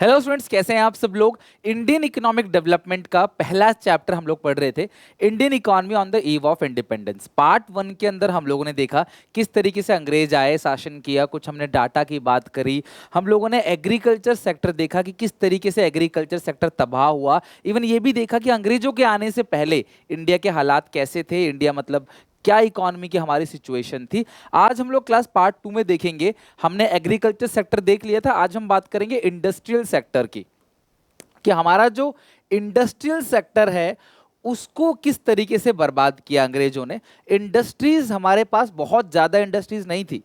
Hello students, कैसे हैं आप सब लोग। इंडियन इकोनॉमिक डेवलपमेंट का पहला चैप्टर हम लोग पढ़ रहे थे, Indian economy on the eve of independence. Part one के अंदर हम लोगों ने देखा किस तरीके से अंग्रेज आए, शासन किया, कुछ हमने डाटा की बात करी। हम लोगों ने एग्रीकल्चर सेक्टर देखा कि किस तरीके से एग्रीकल्चर सेक्टर तबाह हुआ। इवन ये भी देखा कि अंग्रेजों के आने से पहले इंडिया के हालात कैसे थे, इंडिया मतलब क्या इकोनॉमी की हमारी सिचुएशन थी। आज हम लोग क्लास पार्ट टू में देखेंगे। हमने एग्रीकल्चर सेक्टर देख लिया था, आज हम बात करेंगे इंडस्ट्रियल सेक्टर की, कि हमारा जो इंडस्ट्रियल सेक्टर है उसको किस तरीके से बर्बाद किया अंग्रेजों ने। इंडस्ट्रीज हमारे पास बहुत ज्यादा इंडस्ट्रीज नहीं थी,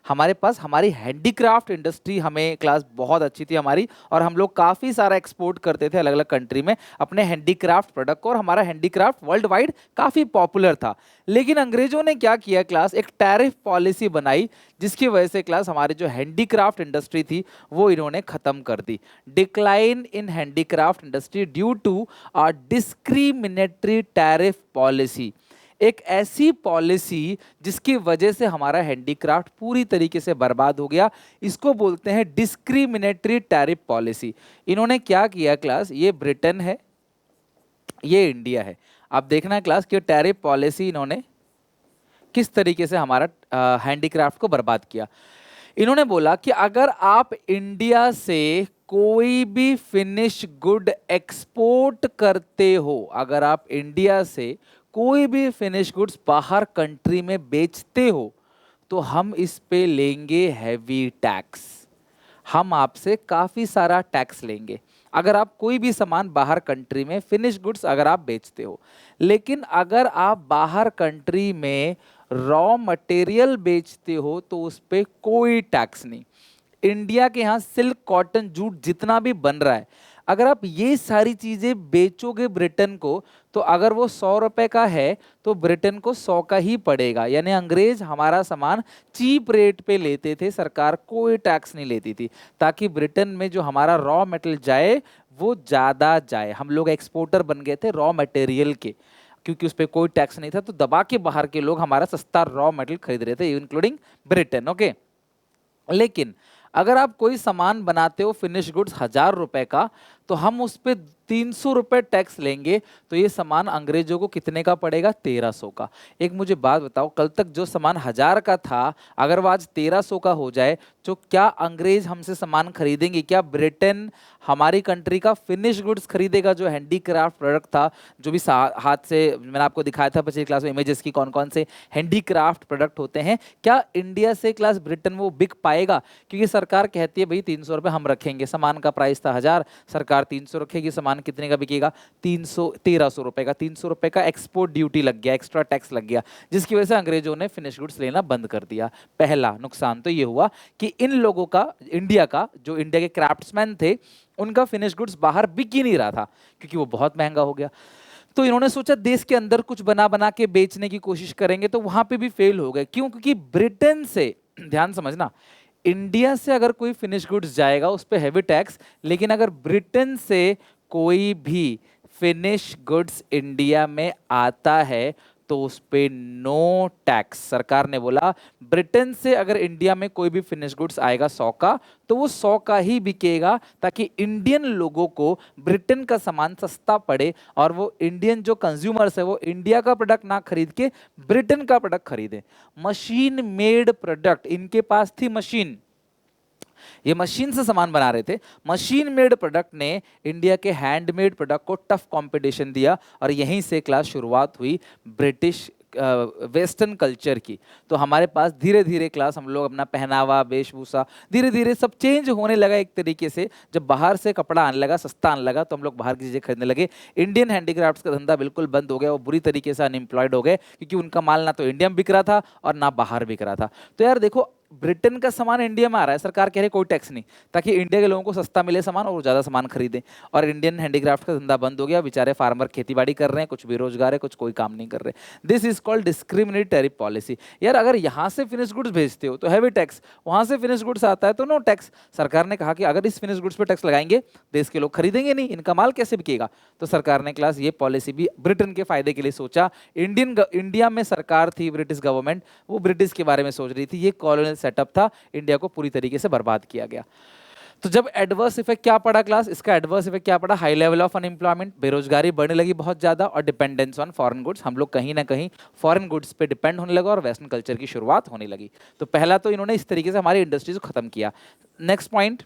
हमारे पास हमारी हैंडीक्राफ्ट इंडस्ट्री हमें क्लास बहुत अच्छी थी हमारी, और हम लोग काफ़ी सारा एक्सपोर्ट करते थे अलग अलग कंट्री में अपने हैंडीक्राफ्ट प्रोडक्ट को, और हमारा हैंडीक्राफ्ट वर्ल्ड वाइड काफ़ी पॉपुलर था। लेकिन अंग्रेजों ने क्या किया क्लास, एक टैरिफ पॉलिसी बनाई जिसकी वजह से क्लास हमारी जो हैंडीक्राफ्ट इंडस्ट्री थी वो इन्होंने ख़त्म कर दी। Decline in handicraft industry due to a discriminatory tariff policy. एक ऐसी पॉलिसी जिसकी वजह से हमारा हैंडीक्राफ्ट पूरी तरीके से बर्बाद हो गया, इसको बोलते हैं डिस्क्रिमिनेटरी टैरिफ पॉलिसी। इन्होंने क्या किया क्लास, ये ब्रिटेन है, ये इंडिया है। आप देखना क्लास कि टैरिफ पॉलिसी इन्होंने किस तरीके से हमारा हैंडीक्राफ्ट को बर्बाद किया। इन्होंने बोला कि अगर आप इंडिया से कोई भी फिनिश गुड एक्सपोर्ट करते हो, अगर आप इंडिया से कोई भी फिनिश गुड्स बाहर कंट्री में बेचते हो, तो हम इस पे लेंगे हैवी टैक्स। हम आपसे काफ़ी सारा टैक्स लेंगे अगर आप कोई भी सामान बाहर कंट्री में फिनिश गुड्स अगर आप बेचते हो। लेकिन अगर आप बाहर कंट्री में रॉ मटेरियल बेचते हो तो उस पर कोई टैक्स नहीं। इंडिया के यहाँ सिल्क, कॉटन, जूट जितना भी बन रहा है, अगर आप ये सारी चीज़ें बेचोगे ब्रिटेन को, तो अगर वो 100 रुपए का है तो ब्रिटेन को 100 का ही पड़ेगा। यानी अंग्रेज हमारा सामान चीप रेट पे लेते थे, सरकार कोई टैक्स नहीं लेती थी, ताकि ब्रिटेन में जो हमारा रॉ मटेरियल जाए वो ज़्यादा जाए। हम लोग एक्सपोर्टर बन गए थे रॉ मटेरियल के, क्योंकि उस पर कोई टैक्स नहीं था, तो दबा के बाहर के लोग हमारा सस्ता रॉ मटेरियल खरीद रहे थे, इंक्लूडिंग ब्रिटेन। ओके, लेकिन अगर आप कोई सामान बनाते हो फिनिश गुड्स 1000 रुपए का, तो हम उस पर 300 रुपए टैक्स लेंगे, तो ये सामान अंग्रेजों को कितने का पड़ेगा, 1300 का। एक मुझे बात बताओ, कल तक जो सामान 1000 का था अगर वो आज 1300 का हो जाए, तो क्या अंग्रेज हमसे सामान खरीदेंगे? क्या ब्रिटेन हमारी कंट्री का फिनिश गुड्स खरीदेगा, जो हैंडीक्राफ्ट प्रोडक्ट था, जो भी हाथ से मैंने आपको दिखाया था पिछली क्लास में इमेजेस की, कौन कौन से हैंडीक्राफ्ट प्रोडक्ट होते हैं, क्या इंडिया से क्लास ब्रिटेन वो बिक पाएगा? क्योंकि सरकार कहती है भाई 300 रुपये हम रखेंगे, सामान का प्राइस था 1000, सरकार 300 रखेगी, सामान कितने का बिकेगा, 1300 रुपए का। 300 रुपए का एक्सपोर्ट ड्यूटी लग गया, एक्स्ट्रा टैक्स लग गया, जिसकी वजह से अंग्रेजों ने फिनिश गुड्स लेना बंद कर दिया। पहला नुकसान तो ये हुआ कि इन लोगों का, इंडिया का, जो इंडिया के क्राफ्ट्समैन थे, उनका फिनिश गुड्स बाहर बिक ही नहीं रहा था क्योंकि वो बहुत महंगा हो गया। तो इन्होंने सोचा देश के अंदर कुछ बना बना के बेचने की कोशिश करेंगे, तो वहां पे भी फेल हो गए। क्यों? क्योंकि ब्रिटेन से, ध्यान समझना, इंडिया से अगर कोई फिनिश गुड्स जाएगा उस पर हैवी टैक्स, लेकिन अगर ब्रिटेन से कोई भी फिनिश गुड्स इंडिया में आता है तो उस पे नो टैक्स। सरकार ने बोला ब्रिटेन से अगर इंडिया में कोई भी फिनिश गुड्स आएगा 100 का, तो वो 100 का ही बिकेगा, ताकि इंडियन लोगों को ब्रिटेन का सामान सस्ता पड़े और वो इंडियन जो कंज्यूमर्स है वो इंडिया का प्रोडक्ट ना खरीद के ब्रिटेन का प्रोडक्ट खरीदे। मशीन मेड प्रोडक्ट, इनके पास थी मशीन, ये मशीन से सामान बना रहे थे। मशीन मेड प्रोडक्ट ने इंडिया के हैंडमेड प्रोडक्ट को टफ कंपटीशन दिया, और यहीं से क्लास शुरुआत हुई ब्रिटिश वेस्टर्न कल्चर की। तो हमारे पास धीरे धीरे क्लास हम लोग अपना पहनावा, वेशभूषा, धीरे धीरे सब चेंज होने लगा एक तरीके से। जब बाहर से कपड़ा आने लगा, सस्ता आने लगा, तो हम लोग बाहर की चीज़ें खरीदने लगे। इंडियन हैंडीक्राफ्ट्स का धंधा बिल्कुल बंद हो गया, वो बुरी तरीके से अनएम्प्लॉयड हो गए, क्योंकि उनका माल ना तो इंडिया में बिक रहा था और ना बाहर बिक रहा था। तो यार देखो, ब्रिटेन का सामान इंडिया में आ रहा है, सरकार कह रही है कोई टैक्स नहीं, ताकि इंडिया के लोगों को सस्ता मिले सामान और ज़्यादा सामान खरीदें। और इंडियन हैंडीक्राफ्ट का धंधा बंद हो गया, बेचारे फार्मर खेतीबाड़ी कर रहे हैं, कुछ बेरोजगार है, कुछ कोई काम नहीं कर रहे। This is called discriminatory tariff policy. यार अगर यहाँ से फिनिश गुड्स भेजते हो तो हैवी टैक्स, वहाँ से फिनिश गुड्स आता है तो नो टैक्स। सरकार ने कहा कि अगर इस फिनिश गुड्स पर टैक्स लगाएंगे देश के लोग खरीदेंगे नहीं, इनका माल कैसे बिकेगा। तो सरकार ने क्लास ये पॉलिसी भी ब्रिटेन के फायदे के लिए सोचा। इंडिया में सरकार थी, ब्रिटिश गवर्नमेंट, वो ब्रिटिश के बारे में सोच रही थी। ये कॉलोनियल सेटअप था, इंडिया को पूरी तरीके से बर्बाद किया गया। तो जब एडवर्स इफेक्ट क्या पड़ा क्लास, इसका एडवर्स इफेक्ट क्या पड़ा, हाई लेवल ऑफ अनएम्प्लॉयमेंट, बेरोजगारी बढ़ने लगी बहुत ज्यादा, और डिपेंडेंस ऑन फॉरेन गुड्स, हम लोग कहीं ना कहीं फॉरेन गुड्स पे डिपेंड होने लगा और वेस्टर्न कल्चर की शुरुआत होने लगी। तो पहला तो इन्होंने इस तरीके से हमारी इंडस्ट्रीज को खत्म किया। Next point,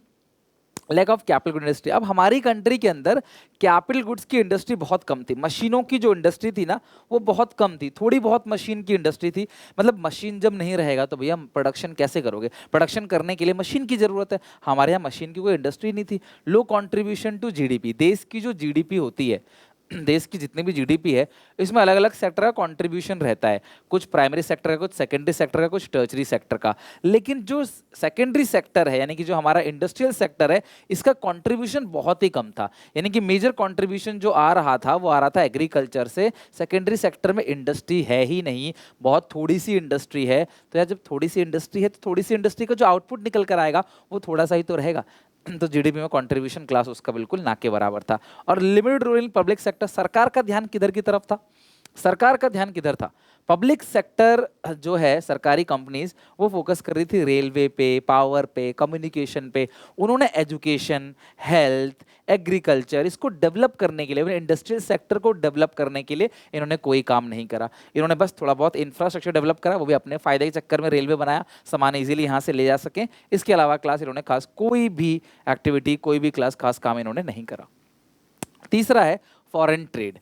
lack of capital good industry. अब हमारी कंट्री के अंदर कैपिटल गुड्स की इंडस्ट्री बहुत कम थी, मशीनों की जो इंडस्ट्री थी ना वो बहुत कम थी, थोड़ी बहुत मशीन की इंडस्ट्री थी। मतलब मशीन जब नहीं रहेगा तो भैया प्रोडक्शन कैसे करोगे, प्रोडक्शन करने के लिए मशीन की जरूरत है, हमारे यहाँ मशीन की कोई इंडस्ट्री नहीं थी। लो कंट्रीब्यूशन टू जीडीपी, देश की जो जीडीपी होती है, देश की जितनी भी जीडीपी है इसमें अलग अलग सेक्टर का कंट्रीब्यूशन रहता है, कुछ प्राइमरी सेक्टर का, कुछ सेकेंडरी सेक्टर का, कुछ टर्चरी सेक्टर का। लेकिन जो सेकेंडरी सेक्टर है यानी कि जो हमारा इंडस्ट्रियल सेक्टर है इसका कंट्रीब्यूशन बहुत ही कम था, यानी कि मेजर कंट्रीब्यूशन जो आ रहा था वो आ रहा था एग्रीकल्चर से। सेकेंडरी सेक्टर में इंडस्ट्री है ही नहीं, बहुत थोड़ी सी इंडस्ट्री है। तो यार जब थोड़ी सी इंडस्ट्री है तो थोड़ी सी इंडस्ट्री का जो आउटपुट निकल कर आएगा वो थोड़ा सा ही तो रहेगा। तो जीडीपी में कंट्रीब्यूशन क्लास उसका बिल्कुल ना के बराबर था। और limited role in public sector, सरकार का ध्यान किधर की तरफ था, सरकार का ध्यान किधर था, पब्लिक सेक्टर जो है सरकारी कंपनीज वो फोकस कर रही थी रेलवे पे, पावर पे, कम्युनिकेशन पे। उन्होंने एजुकेशन, हेल्थ, एग्रीकल्चर इसको डेवलप करने के लिए, इंडस्ट्रियल सेक्टर को डेवलप करने के लिए इन्होंने कोई काम नहीं करा। इन्होंने बस थोड़ा बहुत इंफ्रास्ट्रक्चर डेवलप करा, वो भी अपने फायदे के चक्कर में, रेलवे बनाया सामान इजीली यहाँ से ले जा सकें। इसके अलावा क्लास इन्होंने खास कोई भी एक्टिविटी, कोई भी क्लास खास काम इन्होंने नहीं करा। तीसरा है foreign trade,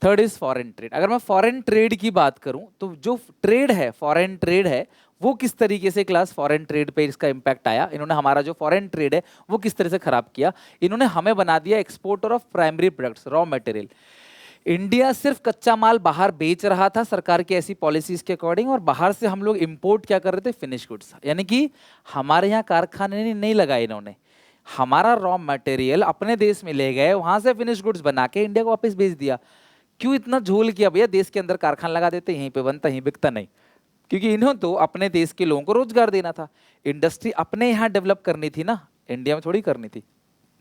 third is foreign trade. अगर मैं फॉरेन ट्रेड की बात करूं तो जो ट्रेड है, फॉरेन ट्रेड है, वो किस तरीके से क्लास फॉरेन ट्रेड पे इसका इंपैक्ट आया, इन्होंने हमारा जो फॉरेन ट्रेड है वो किस तरह से खराब किया। इन्होंने हमें बना दिया exporter of primary products, raw material. India सिर्फ कच्चा माल बाहर बेच रहा था सरकार की ऐसी पॉलिसीज के अकॉर्डिंग, और बाहर से हम लोग इंपोर्ट क्या कर रहे थे, फिनिश गुड्स। यानी कि हमारे यहाँ कारखाने नहीं लगाए इन्होंने, हमारा रॉ मटेरियल अपने देश में ले गए, वहां से फिनिश गुड्स बना के इंडिया को वापस भेज दिया। क्यों इतना झोल किया भैया, देश के अंदर कारखाना लगा देते, यहीं पे बनता यहीं बिकता नहीं, क्योंकि इन्होंने तो अपने देश के लोगों को रोजगार देना था, इंडस्ट्री अपने यहाँ डेवलप करनी थी ना, इंडिया में थोड़ी करनी थी।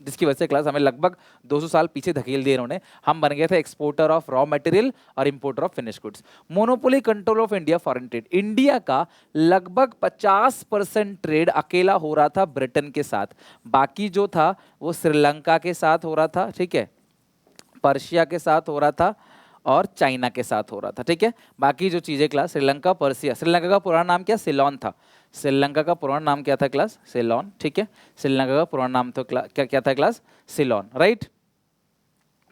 जिसकी वजह से क्लास हमें लगभग 200 साल पीछे धकेल दिए इन्होंने, हम बन गए थे एक्सपोर्टर ऑफ रॉ मटेरियल और importer of finish goods. Monopoly control of India foreign trade, India का लगभग 50% ट्रेड अकेला हो रहा था ब्रिटेन के साथ, बाकी जो था वो श्रीलंका के साथ हो रहा था, ठीक है, पर्शिया के साथ हो रहा था और चाइना के साथ हो रहा था, ठीक है। बाकी जो चीजें क्लास श्रीलंका, पर्शिया, श्रीलंका का पुराना नाम क्या, सिलोन था, श्रीलंका का पुराना नाम क्या था क्लास, सिलोन, ठीक है, श्रीलंका का पुराना नाम तो क्या क्या था क्लास, सिलोन, राइट।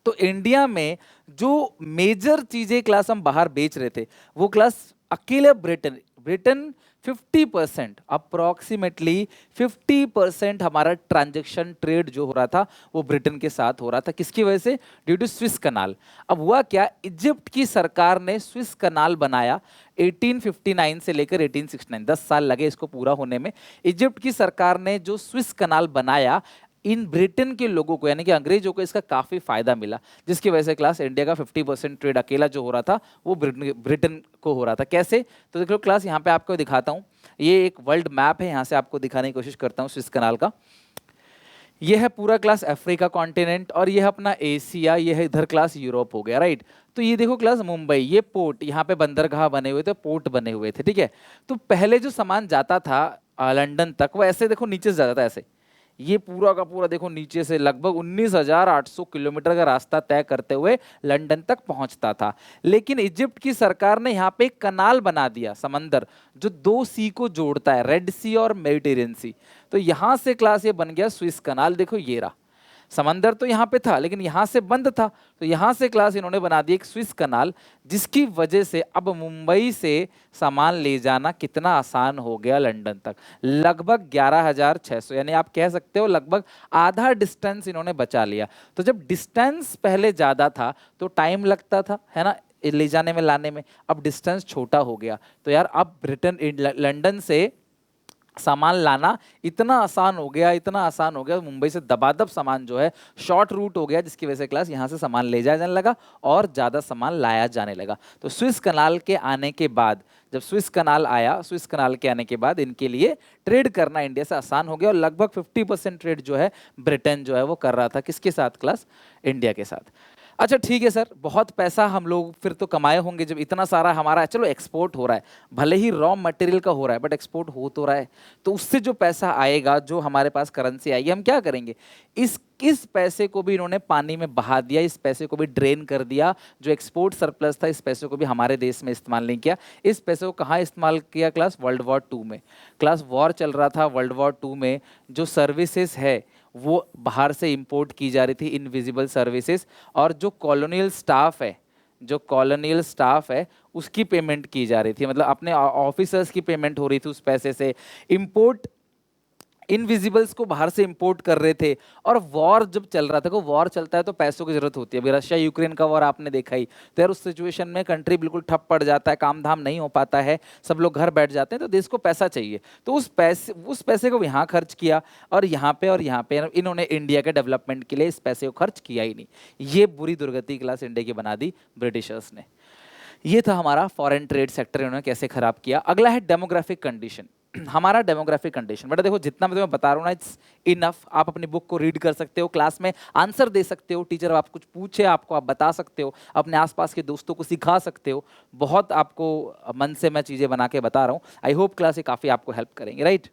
तो इंडिया में जो मेजर चीजें क्लास हम बाहर बेच रहे थे वो क्लास अकेले ब्रिटेन, ब्रिटेन 50%, अप्रोक्सीमेटली 50% हमारा ट्रांजैक्शन ट्रेड जो हो रहा था वो ब्रिटेन के साथ हो रहा था। किसकी वजह से, ड्यू टू स्विस कनाल। अब हुआ क्या, इजिप्ट की सरकार ने स्विस कनाल बनाया 1859 से लेकर 1869, 10 साल लगे इसको पूरा होने में। इजिप्ट की सरकार ने जो स्विस कनाल बनाया, इन ब्रिटेन के लोगों को यानी कि अंग्रेजों को इसका काफी फायदा मिला, जिसकी वजह से क्लास इंडिया का 50% ट्रेड अकेला जो हो रहा था वो ब्रिटेन को हो रहा था। कैसे, तो देखो क्लास यहाँ पे आपको दिखाता हूँ, ये एक वर्ल्ड मैप है, यहाँ से आपको दिखाने की कोशिश करता हूँ स्विस कनाल का। ये है पूरा क्लास अफ्रीका कॉन्टिनेंट, और ये है अपना एशिया, ये है इधर क्लास यूरोप हो गया, राइट। तो ये देखो क्लास मुंबई, ये पोर्ट, यहाँ पे बंदरगाह बने हुए थे, पोर्ट बने हुए थे, ठीक है। तो पहले जो सामान जाता था लंदन तक, वो ऐसे देखो नीचे से जाता था ऐसे, ये पूरा का पूरा देखो नीचे से लगभग 19,800 किलोमीटर का रास्ता तय करते हुए लंदन तक पहुंचता था। लेकिन इजिप्ट की सरकार ने यहाँ पे एक कनाल बना दिया, समंदर जो 2 सी को जोड़ता है, रेड सी और मेडिटेरियन सी। तो यहां से क्लास ये बन गया स्विस कनाल। देखो ये रहा, समंदर तो यहाँ पे था लेकिन यहाँ से बंद था, तो यहाँ से क्लास इन्होंने बना दी एक स्विस कनाल, जिसकी वजह से अब मुंबई से सामान ले जाना कितना आसान हो गया लंदन तक, लगभग 11,600, यानी आप कह सकते हो लगभग आधा डिस्टेंस इन्होंने बचा लिया। तो जब डिस्टेंस पहले ज़्यादा था तो टाइम लगता था, है ना, ले जाने में लाने में, अब डिस्टेंस छोटा हो गया, तो यार अब ब्रिटेन लंदन से सामान लाना इतना आसान हो गया, इतना आसान हो गया, मुंबई से दबादब सामान जो है शॉर्ट रूट हो गया, जिसकी वजह से क्लास यहाँ से सामान ले जाया जाने लगा और ज़्यादा सामान लाया जाने लगा। तो स्विस कनाल के आने के बाद, जब स्विस कनाल आया, स्विस कनाल के आने के बाद इनके लिए ट्रेड करना इंडिया से आसान हो गया, और लगभग 50% ट्रेड जो है ब्रिटेन जो है वो कर रहा था, किसके साथ क्लास, इंडिया के साथ। अच्छा ठीक है सर, बहुत पैसा हम लोग फिर तो कमाए होंगे जब इतना सारा हमारा, चलो एक्सपोर्ट हो रहा है, भले ही रॉ मटेरियल का हो रहा है बट एक्सपोर्ट हो तो रहा है, तो उससे जो पैसा आएगा, जो हमारे पास करेंसी आएगी, हम क्या करेंगे? इस पैसे को भी इन्होंने पानी में बहा दिया, इस पैसे को भी ड्रेन कर दिया। जो एक्सपोर्ट सरप्लस था, इस पैसे को भी हमारे देश में इस्तेमाल नहीं किया। इस पैसे को कहाँ इस्तेमाल किया क्लास? वर्ल्ड वॉर टू में। क्लास वॉर चल रहा था वर्ल्ड वॉर टू में, जो सर्विसेज है वो बाहर से इंपोर्ट की जा रही थी, इनविजिबल सर्विसेज, और जो कॉलोनियल स्टाफ है, जो कॉलोनियल स्टाफ है उसकी पेमेंट की जा रही थी, मतलब अपने ऑफिसर्स की पेमेंट हो रही थी उस पैसे से। इंपोर्ट इनविजिबल्स को बाहर से इंपोर्ट कर रहे थे। और वॉर जब चल रहा था, को वॉर चलता है तो पैसों की जरूरत होती है। अभी रशिया यूक्रेन का वॉर आपने देखा ही, तो यार उस सिचुएशन में कंट्री बिल्कुल ठप पड़ जाता है, काम धाम नहीं हो पाता है, सब लोग घर बैठ जाते हैं, तो देश को पैसा चाहिए। तो उस पैसे को यहाँ खर्च किया, और यहाँ पे इन्होंने इंडिया के डेवलपमेंट के लिए इस पैसे को खर्च किया ही नहीं। ये बुरी दुर्गति क्लास इंडिया की बना दी ब्रिटिशर्स ने। ये था हमारा फॉरेन ट्रेड सेक्टर, इन्होंने कैसे खराब किया। अगला है डेमोग्राफिक कंडीशन। हमारा डेमोग्राफिक कंडीशन, बेटा देखो जितना मैं तुम्हें बता रहा हूँ ना, इट्स इनफ। आप अपनी बुक को रीड कर सकते हो, क्लास में आंसर दे सकते हो, टीचर आप कुछ पूछे आपको आप बता सकते हो, अपने आसपास के दोस्तों को सिखा सकते हो। बहुत आपको मन से मैं चीज़ें बना के बता रहा हूँ। आई होप क्लास ये काफ़ी आपको हेल्प करेंगे, राइट।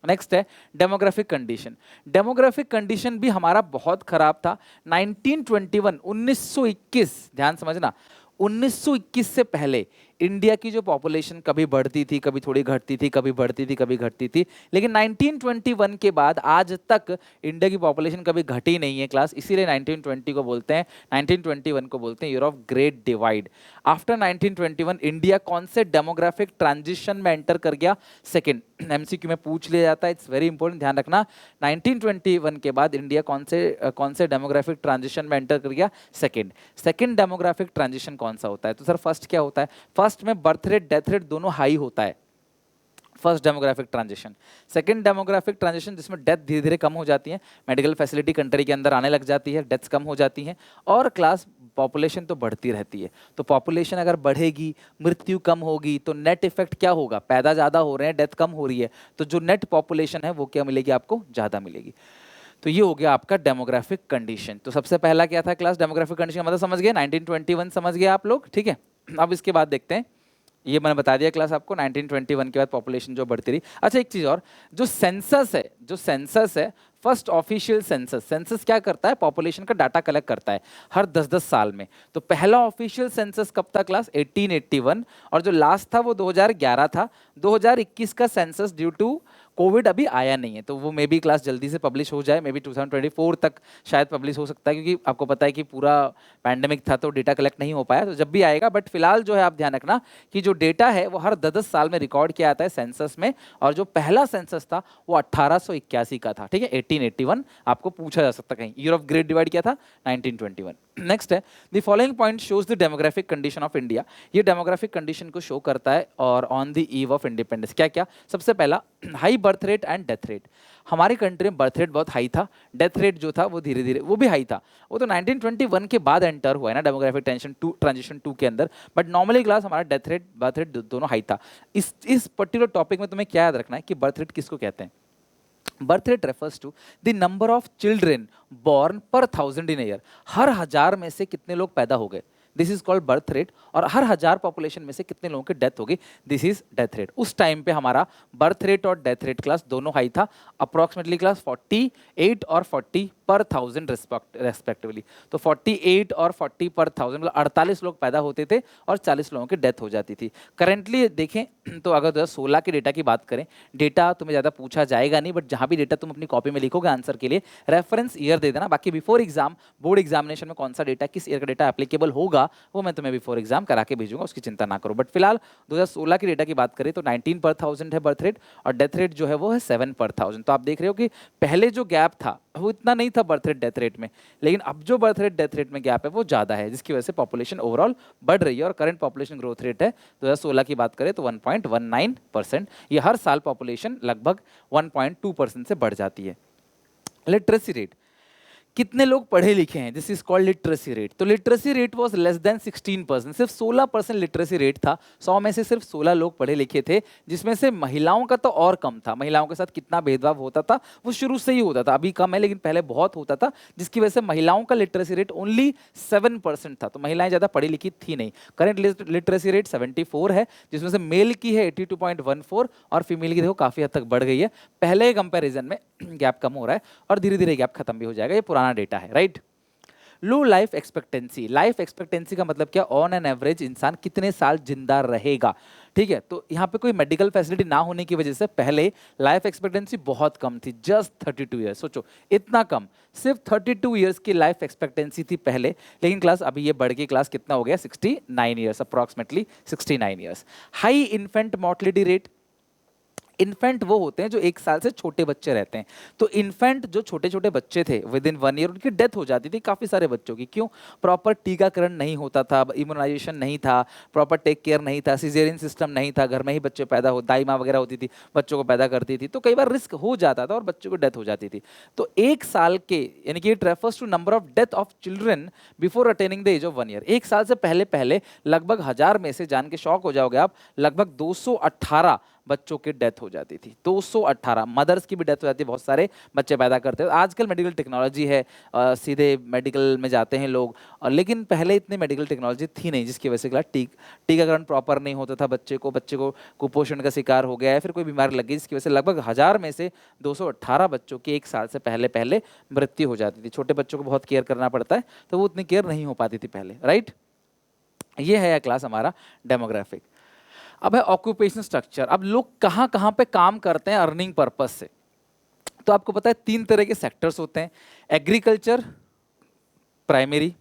नेक्स्ट है डेमोग्राफिक कंडीशन। डेमोग्राफिक कंडीशन भी हमारा बहुत खराब था। 1921 1921, ध्यान समझना, 1921 से पहले इंडिया की जो पॉपुलेशन कभी बढ़ती थी, कभी थोड़ी घटती थी, कभी बढ़ती थी, कभी घटती थी, लेकिन 1921 के बाद आज तक इंडिया की पॉपुलेशन कभी घटी नहीं है क्लास। इसीलिए 1920 को बोलते हैं, 1921 को बोलते हैं year of great divide. After 1921 India कौन से डेमोग्राफिक ट्रांजिशन में एंटर कर गया? सेकेंड। एमसीक्यू में पूछ लिया जाता है, इट्स वेरी इंपॉर्टेंट, ध्यान रखना। 1921 के बाद इंडिया कौन से डेमोग्राफिक ट्रांजिशन में एंटर कर गया? सेकेंड डेमोग्राफिक ट्रांजिशन कौन सा होता है? तो सर फर्स्ट क्या होता है? फर्स्ट में बर्थ रेट डेथ रेट दोनों हाई होता है, first demographic transition. Second demographic transition जिसमें डेथ धीरे धीरे कम हो जाती है, मेडिकल फैसिलिटी कंट्री के अंदर आने लग जाती है, डेथ्स कम हो जाती हैं, और क्लास पॉपुलेशन तो बढ़ती रहती है। तो पॉपुलेशन अगर बढ़ेगी, मृत्यु कम होगी, तो नेट इफेक्ट क्या होगा? पैदा ज़्यादा हो रहे हैं, डेथ कम हो रही है, तो जो नेट पॉपुलेशन है वो क्या मिलेगी आपको? ज़्यादा मिलेगी। तो ये हो गया आपका डेमोग्राफिक कंडीशन। तो सबसे पहला क्या था क्लास? डेमोग्राफिक कंडीशन मतलब समझ गए, 1921 समझ गए आप लोग, ठीक है। अब इसके बाद देखते हैं, ये मैंने बता दिया क्लास आपको, 1921 के बाद पॉपुलेशन जो बढ़ती रही। अच्छा एक चीज और, जो सेंसस है फर्स्ट ऑफिशियल सेंसस, सेंसस क्या करता है? पॉपुलेशन का डाटा कलेक्ट करता है हर 10-10 साल में। तो पहला ऑफिशियल सेंसस कब था क्लास? 1881, और जो लास्ट था वो 2011 था। 2021 का सेंसस ड्यू टू कोविड अभी आया नहीं है, तो वो मे बी क्लास जल्दी से पब्लिश हो जाए, मे बी 2024 तक शायद पब्लिश हो सकता है, क्योंकि आपको पता है कि पूरा पैंडेमिक था तो डेटा कलेक्ट नहीं हो पाया, तो जब भी आएगा। बट फिलहाल जो है आप ध्यान रखना कि जो डेटा है वो हर 10-10 साल में रिकॉर्ड किया जाता है सेंसस में, और जो पहला सेंसस था वो 1881 का था, ठीक है। 1881 आपको पूछा जा सकता कहीं। ईयर ऑफ ग्रेट डिवाइड क्या था? 1921। नेक्स्ट है, the following point shows the demographic condition of India. ये डेमोग्राफिक कंडीशन को शो करता है, और on the eve of independence क्या क्या? सबसे पहला, high birth rate and death rate. हमारी कंट्री में बर्थ रेट बहुत हाई था, डेथ रेट जो था वो धीरे धीरे वो भी हाई था। वो तो 1921 के बाद एंटर हुआ है ना डेमोग्राफिक ट्रांजिशन टू के अंदर, बट नॉर्मली क्लास हमारा डेथ रेट बर्थ रेट दोनों हाई था। इस पर्टिकुलर टॉपिक में तुम्हें क्या याद रखना है कि बर्थ रेट किसको कहते हैं? Birth rate refers to the number of children born per 1000 in year. हर 1000 में से कितने लोग पैदा हो गए, this is called birth rate. और हर 1000 पॉपुलेशन में से कितने लोगों की डेथ होगी, दिस इज डेथ रेट। उस टाइम पे हमारा बर्थ रेट और डेथ रेट क्लास दोनों हाई था, अप्रोक्सीमेटली क्लास 48 और 40 पर 1000 रेस्पेक्टिवली। तो 48 और 40 पर 1000 मतलब 48 लोग पैदा होते थे और 40 लोगों की डेथ हो जाती थी। करेंटली देखें तो अगर 2016 के डेटा की बात करें, डेटा तुम्हें ज़्यादा पूछा जाएगा नहीं, बट जहाँ भी डेटा तुम अपनी कॉपी में लिखोगे आंसर के लिए रेफरेंस ईयर दे देना। बाकी बिफोर एग्जाम बोर्ड एग्जामिनेशन में कौन सा डेटा, किस ईयर का डेटा एप्लीकेबल होगा, वो मैं तुम्हें बिफोर एग्जाम करा के भेजूंगा, उसकी चिंता ना करो। बट फिलहाल 2016 की डेटा की बात करें तो 19 पर 1000 है बर्थ रेट, और डेथ रेट जो है वो है 7 पर 1000। तो आप देख रहे हो कि पहले जो गैप था वो इतना नहीं था बर्थ रेट डेथ रेट में, लेकिन अब जो बर्थ रेट डेथ रेट में गैप है वो ज़्यादा है, जिसकी वजह से पॉपुलेशन ओवरऑल बढ़ रही है। और करंट पॉपुलेशन ग्रोथ रेट है 2016 की बात करें तो 1.19%। ये हर साल पॉपुलेशन लगभग 1.2% से बढ़ जाती है। लिटरेसी रेट कितने लोग पढ़े लिखे हैं, this is called literacy rate. तो literacy rate was less than 16%, सिर्फ 16% लिटरेसी रेट था। 100 में से सिर्फ 16 लोग पढ़े लिखे थे, जिसमें से महिलाओं का तो और कम था। महिलाओं के साथ कितना भेदभाव होता था वो शुरू से ही होता था, अभी कम है लेकिन पहले बहुत होता था, जिसकी वजह से महिलाओं का लिटरेसी रेट ओनली 7% था। तो महिलाएं ज़्यादा पढ़ी लिखी थी नहीं। करंट लिटरेसी रेट 74 है, जिसमें से मेल की है 82.14 और फीमेल की देखो काफ़ी हद तक बढ़ गई है। पहले कंपेरिजन में गैप कम हो रहा है और धीरे धीरे गैप खत्म भी हो जाएगा, ये पुराना डेटा है, राइट। लो लाइफ एक्सपेक्टेंसी, लाइफ एक्सपेक्टेंसी का मतलब क्या, ऑन एन एवरेज इंसान कितने साल जिंदा रहेगा, ठीक है। तो यहाँ पे कोई मेडिकल फैसिलिटी ना होने की वजह से पहले लाइफ एक्सपेक्टेंसी बहुत कम थी, जस्ट 32 ईयर्स। सोचो इतना कम, सिर्फ 32 ईयर्स की लाइफ एक्सपेक्टेंसी थी पहले, लेकिन क्लास अभी ये बढ़ के क्लास कितना हो गया, 69 years, approximately 69 years. High infant mortality rate, infant वो होते हैं जो 1 साल से छोटे बच्चे रहते हैं। तो इन्फेंट जो छोटे छोटे बच्चे थे विद इन 1 ईयर, उनकी डेथ हो जाती थी काफ़ी सारे बच्चों की। क्यों? प्रॉपर टीकाकरण नहीं होता था, इम्यूनाइजेशन नहीं था, प्रॉपर टेक केयर नहीं था, सिजेरियन सिस्टम नहीं था, घर में ही बच्चे पैदा हो, दाई माँ वगैरह होती थी बच्चों को पैदा करती थी, तो कई बार रिस्क हो जाता था और बच्चों को डेथ हो जाती थी। तो 1 साल के, यानी कि it refers to number of death of children before attaining the age of 1 year. 1 साल से पहले पहले लगभग 1000 में से, जान के शॉक हो जाओगे आप, लगभग 218 बच्चों की डेथ हो जाती थी। 218 मदर्स की भी डेथ हो जाती है, बहुत सारे बच्चे पैदा करते हैं। आजकल मेडिकल टेक्नोलॉजी है, सीधे मेडिकल में जाते हैं लोग, लेकिन पहले इतनी मेडिकल टेक्नोलॉजी थी नहीं, जिसकी वजह से टीकाकरण प्रॉपर नहीं होता था, बच्चे को कुपोषण का शिकार हो गया है, फिर कोई बीमारी लग गई, जिसकी वजह से लगभग 1000 में से 218 बच्चों की 1 साल से पहले पहले मृत्यु हो जाती थी। छोटे बच्चों को बहुत केयर करना पड़ता है, तो वो उतनी केयर नहीं हो पाती थी पहले, राइट। ये है क्लास हमारा डेमोग्राफिक। अब है ऑक्यूपेशन स्ट्रक्चर। अब लोग कहाँ कहाँ पे काम करते हैं अर्निंग पर्पस से। तो आपको पता है 3 तरह के सेक्टर्स होते हैं, एग्रीकल्चर प्राइमरी,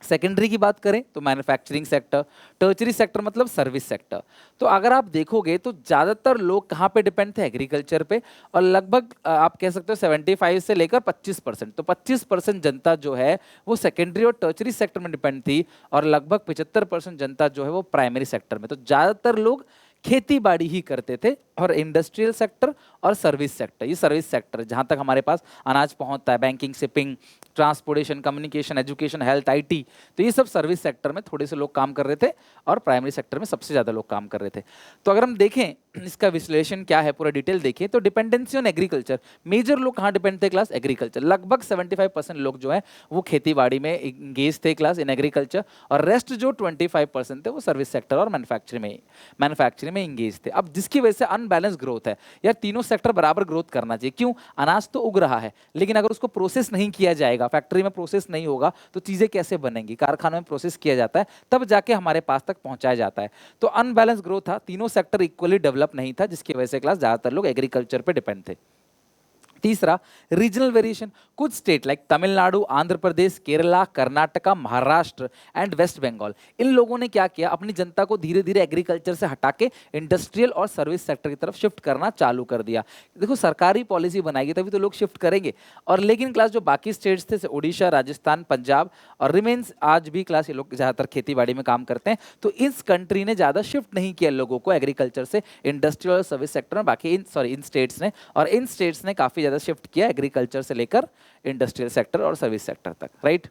सेकेंडरी की बात करें तो मैन्युफैक्चरिंग सेक्टर, टर्चरी सेक्टर मतलब सर्विस सेक्टर। तो अगर आप देखोगे तो ज़्यादातर लोग कहाँ पे डिपेंड थे, एग्रीकल्चर पे, और लगभग आप कह सकते हो 75 से लेकर 25%, तो 25% जनता जो है वो सेकेंडरी और टर्चरी सेक्टर में डिपेंड थी, और लगभग 75% जनता जो है वो प्राइमरी सेक्टर में। तो ज़्यादातर लोग खेती बाड़ी ही करते थे, और इंडस्ट्रियल सेक्टर और सर्विस सेक्टर, ये सर्विस सेक्टर जहाँ तक हमारे पास अनाज पहुँचता है, banking, shipping, transportation, communication, education, health, IT, तो ये सब सर्विस सेक्टर में थोड़े से लोग काम कर रहे थे, और प्राइमरी सेक्टर में सबसे ज़्यादा लोग काम कर रहे थे। तो अगर हम देखें इसका विश्लेषण क्या है, पूरा डिटेल देखें, तो डिपेंडेंसी ऑन एग्रीकल्चर, मेजर लोग कहाँ डिपेंड थे क्लास, एग्रीकल्चर। लगभग 75% लोग जो है वो खेती बाड़ी में इंगेज थे क्लास इन एग्रीकल्चर, और रेस्ट जो 25% थे वो सर्विस सेक्टर और मैन्युफैक्चरिंग में इंगेज थे। अब जिसकी वजह से अनबैलेंस ग्रोथ है यार, तीनों सेक्टर बराबर ग्रोथ करना चाहिए। क्यों? अनाज तो उग रहा है, लेकिन अगर उसको प्रोसेस नहीं किया जाएगा, फैक्ट्री में प्रोसेस नहीं होगा, तो चीजें कैसे बनेंगी, कारखानों में प्रोसेस किया जाता है तब जाके हमारे पास तक पहुंचाया जाता है। तो अनबैलेंस ग्रोथ था, तीनों सेक्टर इक्वली डेवलप नहीं था, जिसकी वजह से क्लास ज्यादातर लोग एग्रीकल्चर पे डिपेंड थे। तीसरा, रीजनल वेरिएशन। कुछ state like Tamil Nadu, Andhra Pradesh, Kerala, Karnataka, Maharashtra and West Bengal, इन लोगों ने क्या किया, अपनी जनता को धीरे धीरे एग्रीकल्चर से हटा के इंडस्ट्रियल और सर्विस सेक्टर की तरफ शिफ्ट करना चालू कर दिया। देखो सरकारी पॉलिसी बनाएगी तभी तो लोग शिफ्ट करेंगे। और लेकिन क्लास जो बाकी स्टेट्स थे, उड़ीसा, राजस्थान, पंजाब और रिमेन्स, आज भी क्लास ये लोग ज़्यादातर खेती बाड़ी में काम करते हैं। तो इस कंट्री ने ज़्यादा शिफ्ट नहीं किया लोगों को एग्रीकल्चर से इंडस्ट्रियल और सर्विस सेक्टर में, बाकी इन स्टेट्स ने, और इन स्टेट्स ने काफ़ी शिफ्ट किया एग्रीकल्चर से लेकर इंडस्ट्रियल सेक्टर और सर्विस सेक्टर तक, राइट।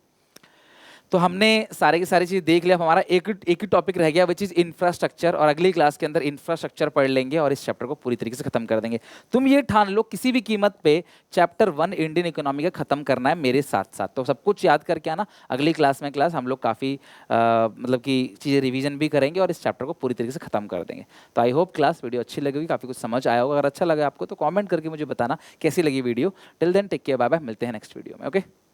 तो हमने सारे की सारी चीज़ देख लिया। हमारा एक ही टॉपिक रह गया, विच इज इंफ्रास्ट्रक्चर, और अगली क्लास के अंदर इंफ्रास्ट्रक्चर पढ़ लेंगे और इस चैप्टर को पूरी तरीके से खत्म कर देंगे। तुम ये ठान लो किसी भी कीमत पे चैप्टर 1 इंडियन इकोनॉमी का खत्म करना है मेरे साथ साथ। तो सब कुछ याद करके आना, अगली क्लास में हम लोग काफ़ी मतलब कि चीज़ें रिवीजन भी करेंगे और इस चैप्टर को पूरी तरीके से खत्म कर देंगे। तो आई होप क्लास वीडियो अच्छी लगेगी, काफ़ी कुछ समझ आया होगा। अगर अच्छा लगा आपको तो कॉमेंट करके मुझे बताना कैसी लगी video. Till then take care, bye bye, मिलते हैं नेक्स्ट वीडियो में, ओके।